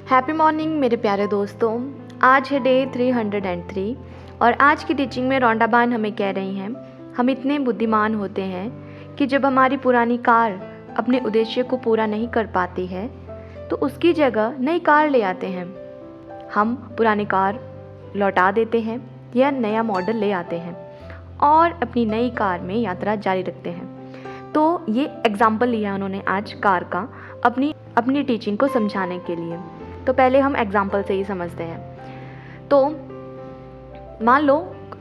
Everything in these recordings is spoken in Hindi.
हैप्पी मॉर्निंग मेरे प्यारे दोस्तों। आज है डे 303 और आज की टीचिंग में रोंडाबान हमें कह रही हैं, हम इतने बुद्धिमान होते हैं कि जब हमारी पुरानी कार अपने उद्देश्य को पूरा नहीं कर पाती है तो उसकी जगह नई कार ले आते हैं। हम पुरानी कार लौटा देते हैं या नया मॉडल ले आते हैं और अपनी नई कार में यात्रा जारी रखते हैं। तो ये एग्जाम्पल लिया उन्होंने आज कार का अपनी टीचिंग को समझाने के लिए। तो पहले हम एग्जाम्पल से ही समझते हैं। तो मान लो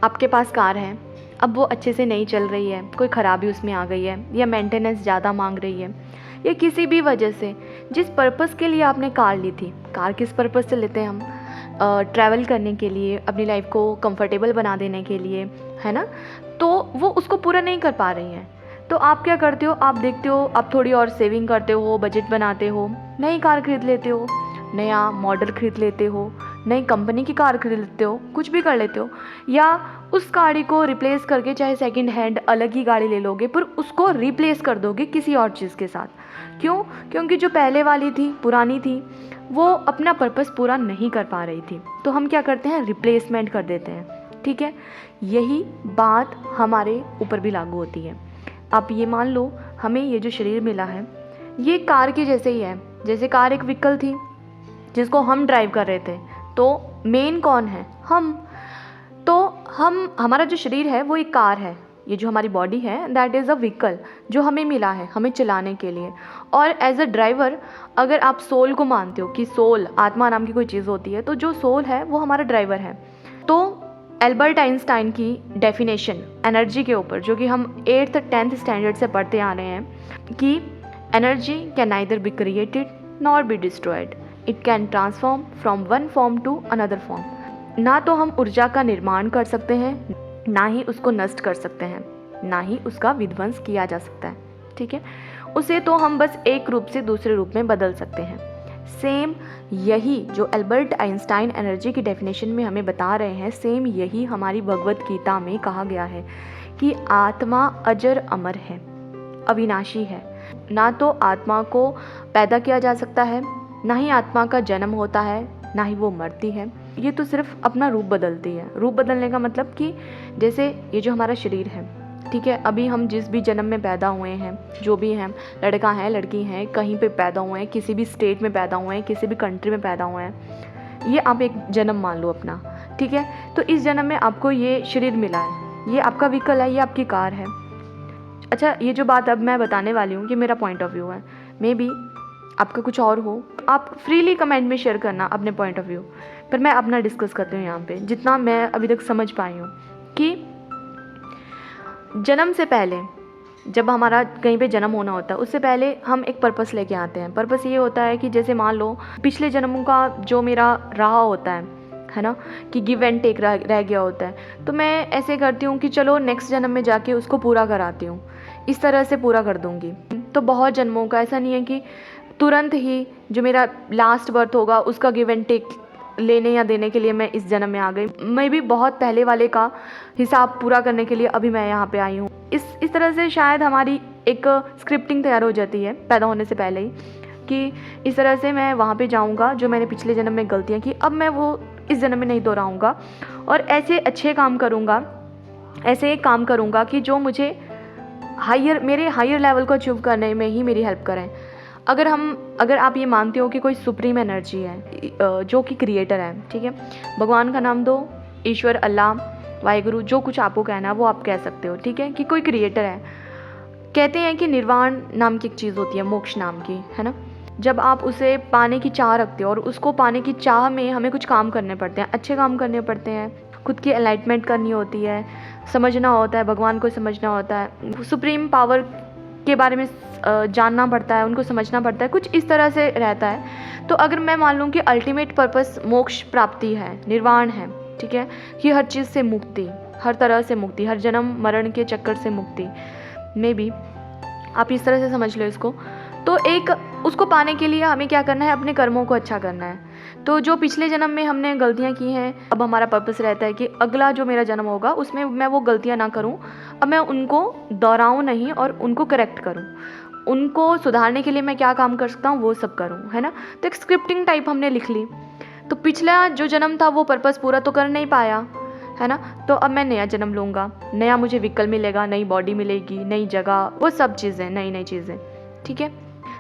आपके पास कार है, अब वो अच्छे से नहीं चल रही है, कोई ख़राबी उसमें आ गई है या मेंटेनेंस ज़्यादा मांग रही है या किसी भी वजह से जिस पर्पस के लिए आपने कार ली थी। कार किस पर्पस से लेते हैं हम? ट्रैवल करने के लिए, अपनी लाइफ को कंफर्टेबल बना देने के लिए, है ना। तो वो उसको पूरा नहीं कर पा रही हैं। तो आप क्या करते हो? आप देखते हो, आप थोड़ी और सेविंग करते हो, बजट बनाते हो, नई कार खरीद लेते हो, नया मॉडल खरीद लेते हो, नई कंपनी की कार खरीद लेते हो, कुछ भी कर लेते हो, या उस गाड़ी को रिप्लेस करके चाहे सेकंड हैंड अलग ही गाड़ी ले लोगे पर उसको रिप्लेस कर दोगे किसी और चीज़ के साथ। क्यों? क्योंकि जो पहले वाली थी, पुरानी थी, वो अपना पर्पस पूरा नहीं कर पा रही थी। तो हम क्या करते हैं? रिप्लेसमेंट कर देते हैं। ठीक है, यही बात हमारे ऊपर भी लागू होती है। आप ये मान लो, हमें ये जो शरीर मिला है ये कार के जैसे ही है। जैसे कार एक व्हीकल थी जिसको हम ड्राइव कर रहे थे, तो मेन कौन है? हम। तो हमारा जो शरीर है वो एक कार है। ये जो हमारी बॉडी है दैट इज़ अ व्हीकल जो हमें मिला है हमें चलाने के लिए। और एज अ ड्राइवर अगर आप सोल को मानते हो कि सोल, आत्मा नाम की कोई चीज़ होती है, तो जो सोल है वो हमारा ड्राइवर है। तो एल्बर्ट आइंस्टाइन की डेफिनेशन एनर्जी के ऊपर, जो कि हम 8th 10th स्टैंडर्ड से पढ़ते आ रहे हैं, कि energy can neither be created nor be destroyed, it can transform from one form to another form. ना तो हम ऊर्जा का निर्माण कर सकते हैं, ना ही उसको नष्ट कर सकते हैं, ना ही उसका विध्वंस किया जा सकता है। ठीक है, उसे तो हम बस एक रूप से दूसरे रूप में बदल सकते हैं। सेम यही जो एल्बर्ट आइंस्टाइन एनर्जी की डेफिनेशन में हमें बता रहे हैं, सेम यही हमारी भगवत गीता में कहा गया है कि आत्मा अजर अमर है, अविनाशी है। ना तो आत्मा को पैदा किया जा सकता है, ना ही आत्मा का जन्म होता है, ना ही वो मरती है। ये तो सिर्फ अपना रूप बदलती है। रूप बदलने का मतलब कि जैसे ये जो हमारा शरीर है, ठीक है, अभी हम जिस भी जन्म में पैदा हुए हैं, जो भी हैं, लड़का है लड़की हैं, कहीं पे पैदा हुए हैं, किसी भी स्टेट में पैदा हुए हैं, किसी भी कंट्री में पैदा हुए हैं, ये आप एक जन्म मान लो अपना। ठीक है, तो इस जन्म में आपको ये शरीर मिला है, ये आपका व्हीकल है, ये आपकी कार है। अच्छा, ये जो बात अब मैं बताने वाली हूँ ये मेरा पॉइंट ऑफ व्यू है, मे बी आपका कुछ और हो। आप फ्रीली कमेंट में शेयर करना अपने पॉइंट ऑफ व्यू, पर मैं अपना डिस्कस करती हूँ यहाँ पे, जितना मैं अभी तक समझ पाई हूँ। कि जन्म से पहले, जब हमारा कहीं पे जन्म होना होता है, उससे पहले हम एक पर्पस लेके आते हैं। पर्पस ये होता है कि जैसे मान लो पिछले जन्मों का जो मेरा रहा होता है ना, कि गिव एंड टेक रह गया होता है, तो मैं ऐसे करती हूँ कि चलो नेक्स्ट जन्म में जाके उसको पूरा कराती हूँ, इस तरह से पूरा कर दूँगी। तो बहुत जन्मों का, ऐसा नहीं है कि तुरंत ही जो मेरा लास्ट बर्थ होगा उसका गिव एंड टेक लेने या देने के लिए मैं इस जन्म में आ गई। मैं भी बहुत पहले वाले का हिसाब पूरा करने के लिए अभी मैं यहाँ पे आई हूँ। इस तरह से शायद हमारी एक स्क्रिप्टिंग तैयार हो जाती है पैदा होने से पहले ही, कि इस तरह से मैं वहाँ पे जाऊँगा, जो मैंने पिछले जन्म में गलतियाँ की अब मैं वो इस जन्म में नहीं दोहराऊँगा, और ऐसे अच्छे काम करूँगा, ऐसे एक काम करूँगा कि जो मुझे मेरे हायर लेवल को अचीव करने में ही मेरी हेल्प करें। अगर आप ये मानते हो कि कोई सुप्रीम एनर्जी है जो कि क्रिएटर है, ठीक है, भगवान का नाम दो, ईश्वर, अल्लाह, वाहिगुरु, जो कुछ आपको कहना है वो आप कह सकते हो। ठीक है, कि कोई क्रिएटर है। कहते हैं कि निर्वाण नाम की एक चीज़ होती है, मोक्ष नाम की, है ना। जब आप उसे पाने की चाह रखते हो, और उसको पाने की चाह में हमें कुछ काम करने पड़ते हैं, अच्छे काम करने पड़ते हैं, खुद की एनलाइटमेंट करनी होती है, समझना होता है, भगवान को समझना होता है, सुप्रीम पावर के बारे में जानना पड़ता है, उनको समझना पड़ता है, कुछ इस तरह से रहता है। तो अगर मैं मान लूँ कि अल्टीमेट पर्पस मोक्ष प्राप्ति है, निर्वाण है, ठीक है, कि हर चीज़ से मुक्ति, हर तरह से मुक्ति, हर जन्म मरण के चक्कर से मुक्ति, मे बी आप इस तरह से समझ लो इसको। तो एक उसको पाने के लिए हमें क्या करना है? अपने कर्मों को अच्छा करना है। तो जो पिछले जन्म में हमने गलतियाँ की हैं, अब हमारा पर्पस रहता है कि अगला जो मेरा जन्म होगा उसमें मैं वो गलतियाँ ना करूँ, अब मैं उनको दोहराऊँ नहीं और उनको करेक्ट करूँ। उनको सुधारने के लिए मैं क्या काम कर सकता हूँ वो सब करूँ, है ना। तो एक स्क्रिप्टिंग टाइप हमने लिख ली। तो पिछला जो जन्म था वो पर्पस पूरा तो कर नहीं पाया, है ना। तो अब मैं नया जन्म लूँगा, नया मुझे व्हीकल मिलेगा, नई बॉडी मिलेगी, नई जगह, वो सब चीज़ें, नई नई चीज़ें, ठीक है।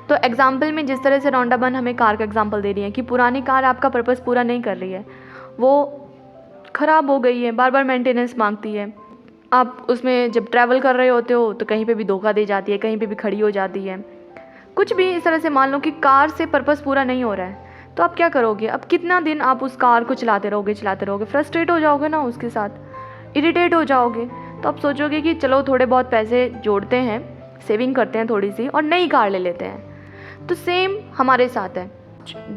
तो एग्जाम्पल में जिस तरह से रॉन्डा बर्न हमें कार का एग्जाम्पल दे रही है कि पुरानी कार आपका पर्पस पूरा नहीं कर रही है, वो ख़राब हो गई है, बार बार मेंटेनेंस मांगती है। आप उसमें जब ट्रैवल कर रहे होते हो तो कहीं पे भी धोखा दे जाती है, कहीं पे भी खड़ी हो जाती है, कुछ भी इस तरह से। मान लो कि कार से पर्पस पूरा नहीं हो रहा है, तो आप क्या करोगे? अब कितना दिन आप उस कार को चलाते रहोगे, फ्रस्ट्रेट हो जाओगे ना उसके साथ, इरिटेट हो जाओगे। तो आप सोचोगे कि चलो थोड़े बहुत पैसे जोड़ते हैं, सेविंग करते हैं थोड़ी सी और नई कार ले लेते हैं। तो सेम हमारे साथ है,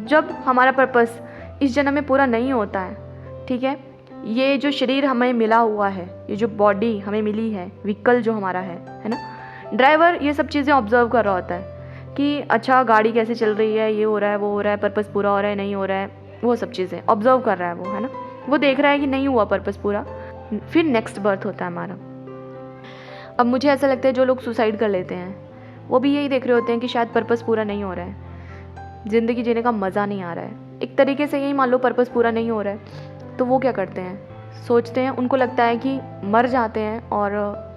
जब हमारा पर्पस इस जन्म में पूरा नहीं होता है, ठीक है, ये जो शरीर हमें मिला हुआ है, ये जो बॉडी हमें मिली है, व्हीकल जो हमारा है ना, ड्राइवर ये सब चीज़ें ऑब्जर्व कर रहा होता है कि अच्छा गाड़ी कैसे चल रही है, ये हो रहा है, वो हो रहा है, पर्पस पूरा हो रहा है, नहीं हो रहा है, वो सब चीज़ें ऑब्जर्व कर रहा है वो, है ना। वो देख रहा है कि नहीं हुआ पर्पस पूरा, फिर नेक्स्ट बर्थ होता है हमारा। अब मुझे ऐसा लगता है जो लोग सुसाइड कर लेते हैं वो भी यही देख रहे होते हैं कि शायद पर्पस पूरा नहीं हो रहा है, ज़िंदगी जीने का मज़ा नहीं आ रहा है, एक तरीके से यही मान लो पर्पस पूरा नहीं हो रहा है। तो वो क्या करते हैं, सोचते हैं, उनको लगता है कि मर जाते हैं और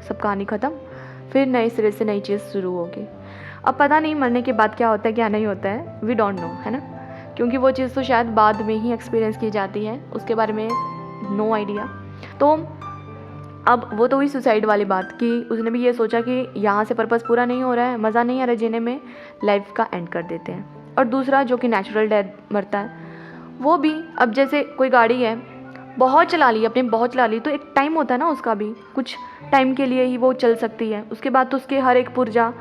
सब कहानी ख़त्म, फिर नए सिरे से नई चीज़ शुरू होगी। अब पता नहीं मरने के बाद क्या होता है क्या नहीं होता है, वी डोंट नो, है ना, क्योंकि वो चीज़ तो शायद बाद में ही एक्सपीरियंस की जाती है, उसके बारे में नो आइडिया। तो अब वो तो हुई सुसाइड वाली बात कि उसने भी ये सोचा कि यहाँ से पर्पस पूरा नहीं हो रहा है, मज़ा नहीं आ रहा है जीने में, लाइफ का एंड कर देते हैं। और दूसरा जो कि नेचुरल डेथ मरता है, वो भी अब जैसे कोई गाड़ी है, बहुत चला ली अपने, बहुत चला ली, तो एक टाइम होता है ना उसका भी, कुछ टाइम के लिए ही वो चल सकती है, उसके बाद तो उसके हर एक पुर्जा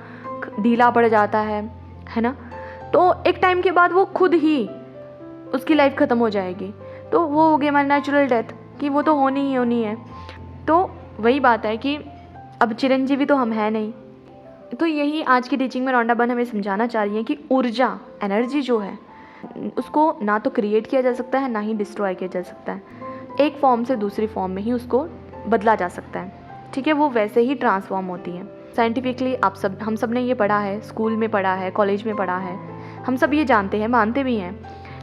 ढीला पड़ जाता है ना। तो एक टाइम के बाद वो खुद ही उसकी लाइफ ख़त्म हो जाएगी। तो वो हो गई हमारी नेचुरल डेथ कि वो तो होनी ही होनी है। तो वही बात है कि अब चिरंजीवी तो हम हैं नहीं। तो यही आज की टीचिंग में रॉन्डा बर्न हमें समझाना चाह रही है कि ऊर्जा, एनर्जी जो है, उसको ना तो क्रिएट किया जा सकता है, ना ही डिस्ट्रॉय किया जा सकता है। एक फॉर्म से दूसरी फॉर्म में ही उसको बदला जा सकता है, ठीक है, वो वैसे ही ट्रांसफॉर्म होती है। साइंटिफिकली हम सब ने ये पढ़ा है, स्कूल में पढ़ा है, कॉलेज में पढ़ा है, हम सब ये जानते हैं, मानते भी हैं,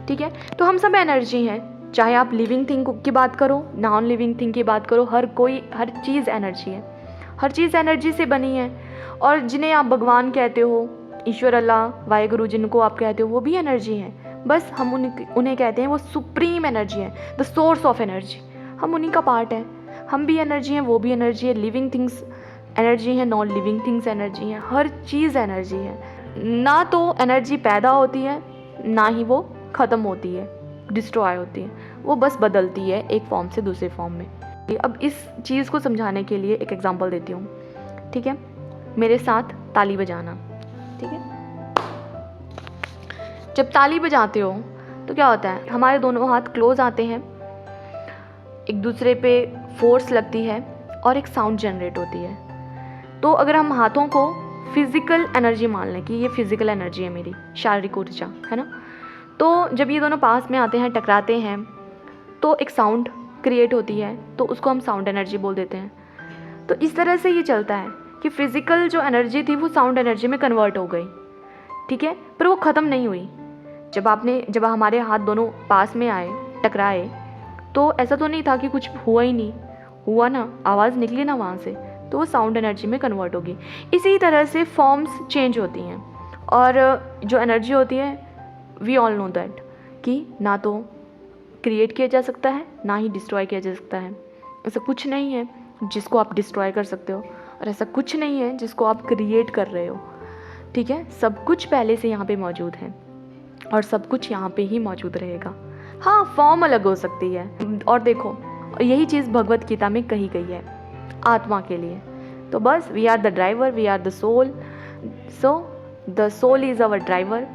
ठीक है। तो हम सब एनर्जी हैं, चाहे आप लिविंग थिंग की बात करो, नॉन लिविंग थिंग की बात करो, हर चीज़ एनर्जी है, हर चीज़ एनर्जी से बनी है। और जिन्हें आप भगवान कहते हो, ईश्वर, अल्लाह, वाहेगुरु जिनको आप कहते हो, वो भी एनर्जी हैं। बस हम उन्हें कहते हैं वो सुप्रीम एनर्जी है, द सोर्स ऑफ एनर्जी, हम उन्हीं का पार्ट है। हम भी एनर्जी हैं, वो भी एनर्जी है, लिविंग थिंग्स एनर्जी है, नॉन लिविंग थिंग्स एनर्जी है, हर चीज़ एनर्जी है। ना तो एनर्जी पैदा होती है, ना ही वो ख़त्म होती है, डिस्ट्रॉय होती है, वो बस बदलती है एक फॉर्म से दूसरे फॉर्म में। अब इस चीज़ को समझाने के लिए एक एग्जांपल देती हूँ, ठीक है। मेरे साथ ताली बजाना, ठीक है। जब ताली बजाते हो तो क्या होता है, हमारे दोनों हाथ क्लोज आते हैं, एक दूसरे पे फोर्स लगती है और एक साउंड जनरेट होती है। तो अगर हम हाथों को फिज़िकल एनर्जी मान लें कि ये फिज़िकल एनर्जी है मेरी, शारीरिक ऊर्जा, है ना, तो जब ये दोनों पास में आते हैं, टकराते हैं, तो एक साउंड क्रिएट होती है, तो उसको हम साउंड एनर्जी बोल देते हैं। तो इस तरह से ये चलता है कि फिज़िकल जो एनर्जी थी वो साउंड एनर्जी में कन्वर्ट हो गई, ठीक है, पर वो ख़त्म नहीं हुई। जब हमारे हाथ दोनों पास में आए, टकराए, तो ऐसा तो नहीं था कि कुछ हुआ ही नहीं, हुआ ना, आवाज़ निकली ना वहाँ से, तो वो साउंड एनर्जी में कन्वर्ट होगी। इसी तरह से फॉर्म्स चेंज होती हैं, और जो एनर्जी होती है, वी ऑल नो दैट, कि ना तो क्रिएट किया जा सकता है, ना ही डिस्ट्रॉय किया जा सकता है। ऐसा कुछ नहीं है जिसको आप डिस्ट्रॉय कर सकते हो, और ऐसा कुछ नहीं है जिसको आप क्रिएट कर रहे हो, ठीक है। सब कुछ पहले से यहाँ पे मौजूद है और सब कुछ यहाँ पे ही मौजूद रहेगा। हाँ, फॉर्म अलग हो सकती है। और देखो, यही चीज़ भगवत गीता में कही गई है आत्मा के लिए। तो बस, we are the driver, we are the soul, so the soul is our driver.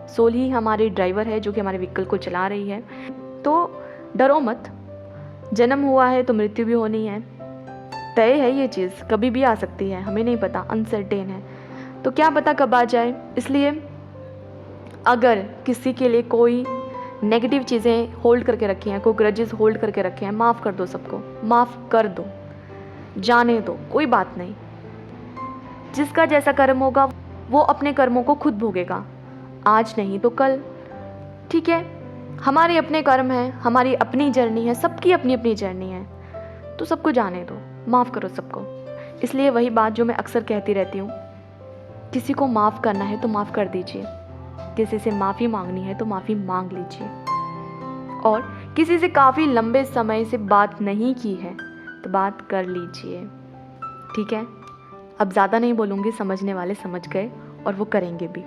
Soul ही हमारी ड्राइवर है जो कि हमारे व्हीकल को चला रही है। तो डरो मत, जन्म हुआ है तो मृत्यु भी होनी है, तय है ये चीज़, कभी भी आ सकती है, हमें नहीं पता, अनसर्टेन है, तो क्या पता कब आ जाए। इसलिए अगर किसी के लिए कोई नेगेटिव चीज़ें होल्ड करके रखी हैं, कोई ग्रजेस होल्ड करके रखे हैं, माफ़ कर दो, सबको माफ़ कर दो, जाने दो, कोई बात नहीं। जिसका जैसा कर्म होगा वो अपने कर्मों को खुद भोगेगा, आज नहीं तो कल। ठीक है, हमारे अपने कर्म हैं, हमारी अपनी जर्नी है, सबकी अपनी अपनी जर्नी है, तो सबको जाने दो, माफ़ करो सबको। इसलिए वही बात जो मैं अक्सर कहती रहती हूँ, किसी को माफ़ करना है तो माफ़ कर दीजिए, किसी से माफ़ी मांगनी है तो माफ़ी मांग लीजिए, और किसी से काफ़ी लंबे समय से बात नहीं की है तो बात कर लीजिए। ठीक है, अब ज़्यादा नहीं बोलूँगी, समझने वाले समझ गए और वो करेंगे भी।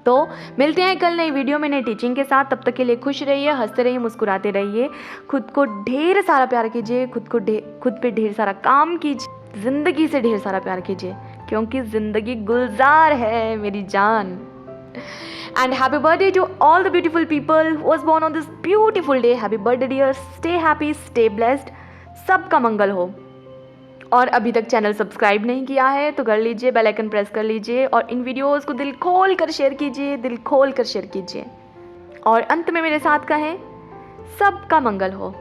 तो मिलते हैं कल नई वीडियो में नई टीचिंग के साथ। तब तक के लिए खुश रहिए, हंसते रहिए, मुस्कुराते रहिए, खुद को ढेर सारा प्यार कीजिए, खुद पे ढेर सारा काम कीजिए, ज़िंदगी से ढेर सारा प्यार कीजिए, क्योंकि ज़िंदगी गुलजार है मेरी जान। And happy birthday to all the beautiful people who was born on this beautiful day. Happy birthday dear, stay happy, stay blessed, सबका मंगल हो। और अभी तक चैनल सब्सक्राइब नहीं किया है तो कर लीजिए, बेल आइकन प्रेस कर लीजिए, और इन वीडियोस को दिल खोल कर शेयर कीजिए, दिल खोल कर शेयर कीजिए, और अंत में मेरे साथ कहें, सबका मंगल हो।